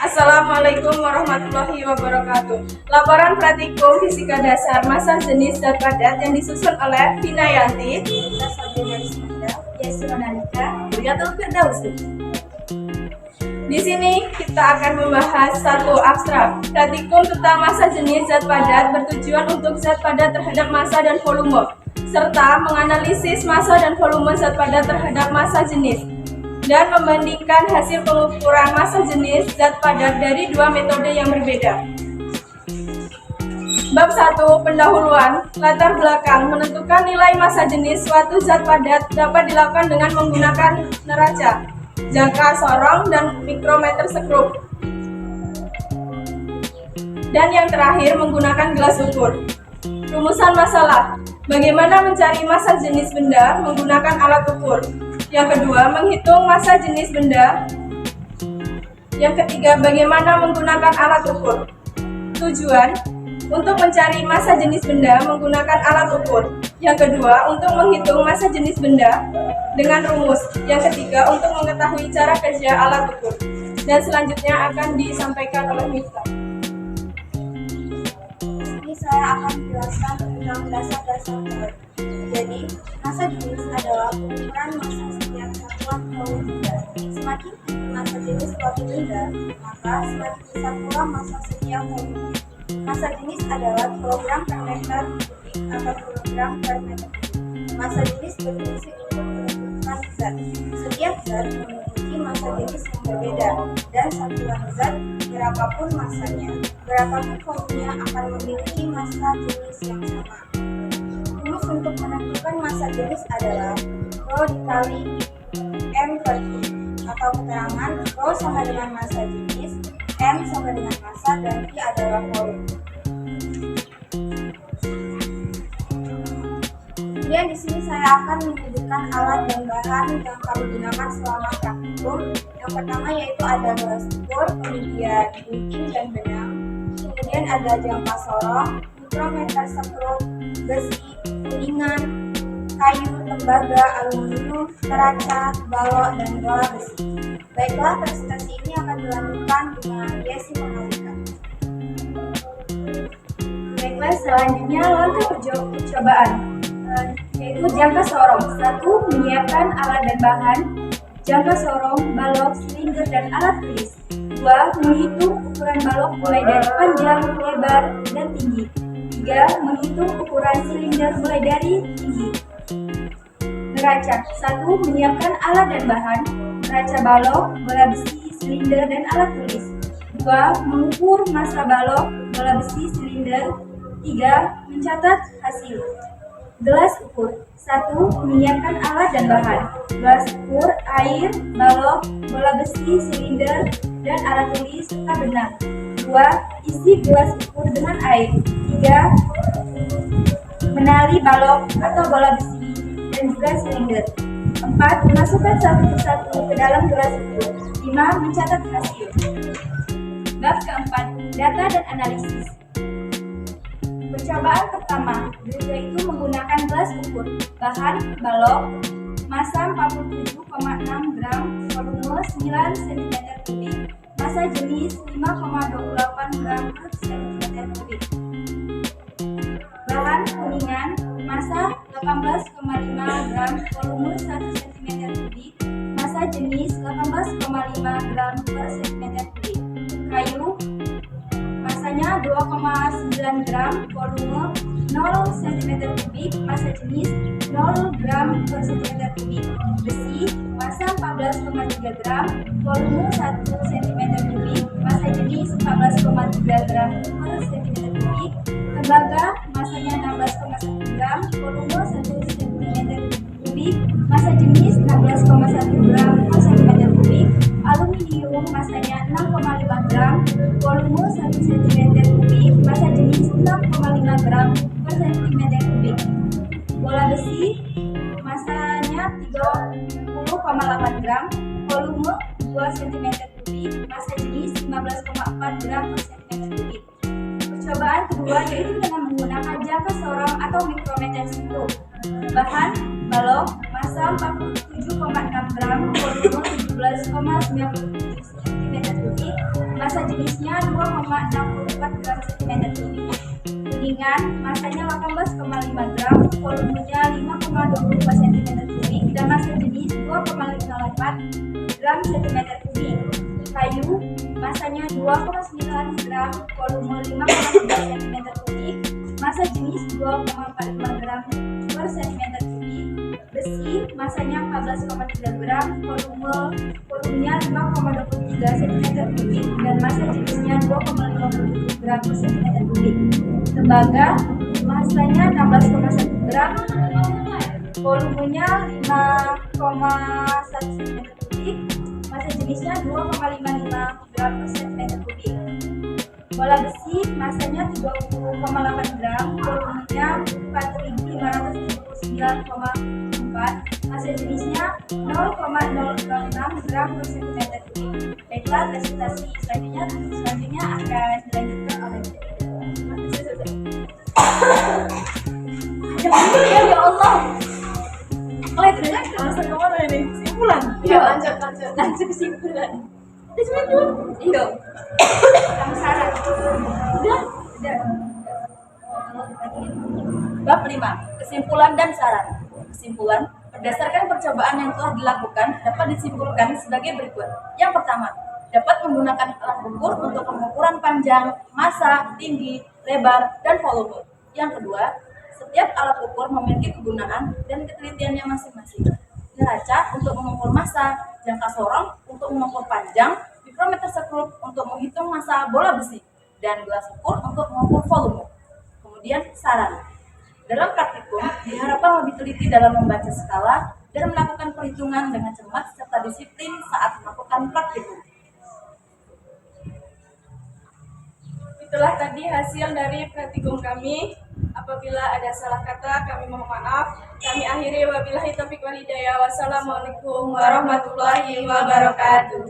Assalamualaikum warahmatullahi wabarakatuh. Laporan praktikum fisika dasar massa jenis zat padat yang disusun oleh Vinayanti, Di sini kita akan membahas satu abstrak. Praktikum tentang massa jenis zat padat bertujuan untuk zat padat terhadap massa dan volume, serta menganalisis massa dan volume zat padat terhadap massa jenis, dan membandingkan hasil pengukuran massa jenis zat padat dari dua metode yang berbeda. Bab 1. Pendahuluan. Latar belakang. Menentukan nilai massa jenis suatu zat padat dapat dilakukan dengan menggunakan neraca, jangka sorong, dan mikrometer skrup. Dan yang terakhir, menggunakan gelas ukur. Rumusan masalah. Bagaimana mencari massa jenis benda menggunakan alat ukur. Yang kedua, menghitung massa jenis benda. Yang ketiga, bagaimana menggunakan alat ukur. Tujuan, untuk mencari massa jenis benda menggunakan alat ukur. Yang kedua, untuk menghitung massa jenis benda dengan rumus. Yang ketiga, untuk mengetahui cara kerja alat ukur. Dan selanjutnya akan disampaikan oleh Miftah. Ini saya akan menjelaskan tentang dasar-dasar teori. Jadi, massa jenis adalah ukuran massa setiap satuan volume benda. Semakin tinggi massa jenis suatu benda, maka semakin besar pula massa setiap volume. Massa jenis adalah kilogram per meter kubik atau kilogram per meter kubik. Massa jenis berfungsi untuk menentukan zat. Setiap zat memiliki massa jenis yang berbeda, dan satuan zat, berapapun massanya, berapapun volumenya, akan memiliki massa jenis yang sama. Rumus untuk menentukan massa jenis adalah Rho dikali M per Q, atau keterangan Rho sama dengan massa jenis, M sama dengan massa, dan Q adalah volume. Kemudian di sini saya akan menyebutkan alat dan bahan yang kami gunakan selama praktikum. Yang pertama yaitu ada gelas ukur, kemudian gunting dan benang, kemudian ada jangka sorong, mikrometer skrup, besi, kuningan, kayu, tembaga, aluminium, neraca, balok, dan bola besi. Baiklah, presentasi ini akan dilanjutkan dengan Yesi mengajarkan. Baiklah, selanjutnya langkah percobaan, yaitu jangka sorong. 1. Menyiapkan alat dan bahan. Jangka sorong, balok, silinder, dan alat tulis. 2. Menghitung ukuran balok mulai dari panjang, lebar, dan tinggi. 3. Menghitung ukuran silinder mulai dari tinggi. Neraca. 1. Menyiapkan alat dan bahan. Neraca balok, bola besi, silinder, dan alat tulis. 2. Mengukur massa balok, bola besi, silinder. 3. Mencatat hasil. Gelas ukur. 1. Menyiapkan alat dan bahan. Gelas ukur, air, balok, bola besi, silinder, dan alat tulis serta benang. 2. Isi gelas ukur dengan air. 3. Menali balok atau bola besi dan juga silinder. 4. Masukkan satu persatu ke dalam gelas ukur. 5. Mencatat hasil. Bab keempat, data dan analisis. Percobaan pertama, yaitu menggunakan gelas ukur. Bahan, balok, massa 47,6 gram, volume 9 cm3, massa jenis 5,28 gram per cm3. Bahan, kuningan, massa 18,5 gram, volume 1 cm3, massa jenis 18,5 gram per cm3. Kayu, massanya 2,9 gram, volume 0 cm3, massa jenis 0 gram per cm3. Besi, massa 14,3 gram, volume 1 cm3, massa jenis 14,3 gram per cm3. Tembaga, massanya 16,1 gram, volume 1 cm3, massa jenis 16,1 gram per cm3. Aluminium, massanya 6,5 gram, volume 1 cm3, massa jenis 6,5 gram per cm3. Bola besi, massanya 30,8 gram, volume 2 cm3, massa jenis 15,4 gram per cm3. Percobaan kedua yaitu dengan menggunakan jangka sorong atau mikrometer skrup. Bahan, balok, massa 47,6 gram, volume 17,97 cm3, massa jenisnya 2,64 gram cm kubik. Kuningan, massanya 18,5 gram, volumenya 5,22 cm kubik, dan massa jenis 2,58 gram cm kubik. Kayu, massanya 2,9 gram, volume 5,3 cm kubik, massa jenis 2,45 gram per cm kubik. Besi, massanya 14,3 gram, volumenya 5,23 cm kubik, dan massa jenisnya 2,57 gram per cm kubik. Tembaga, massanya 16,1 gram, volumenya 5,1 cm kubik, massa jenisnya 2,55 gram per cm kubik. Bola besi, massanya 30,8 gram, volumenya 4.579,4, massa jenisnya 0,006 gram per cm kubik. Baiklah, presentasi selanjutnya akan dilanjutkan oleh ya Allah. Oleh ternyata kita bisa kemana ini? Kesimpulan. Iya, lanjut kesimpulan. Cuma dulu. Iya. Kamu saran. Udah. Bab 5. Kesimpulan dan saran. Kesimpulan, berdasarkan percobaan yang telah dilakukan dapat disimpulkan sebagai berikut. Yang pertama, dapat menggunakan alat ukur untuk pengukuran panjang, massa, tinggi, lebar, dan volume. Yang kedua, setiap alat ukur memiliki kegunaan dan ketelitiannya masing-masing. Neraca untuk mengukur massa, jangka sorong untuk mengukur panjang, mikrometer skrup untuk menghitung massa bola besi, dan gelas ukur untuk mengukur volume. Kemudian saran. Dalam praktikum, diharapkan lebih teliti dalam membaca skala dan melakukan perhitungan dengan cermat serta disiplin saat melakukan praktikum. Itulah tadi hasil dari praktikum kami. Apabila ada salah kata, kami mohon maaf. Kami akhiri wabillahi taufiq wal hidayah. Wassalamualaikum warahmatullahi wabarakatuh.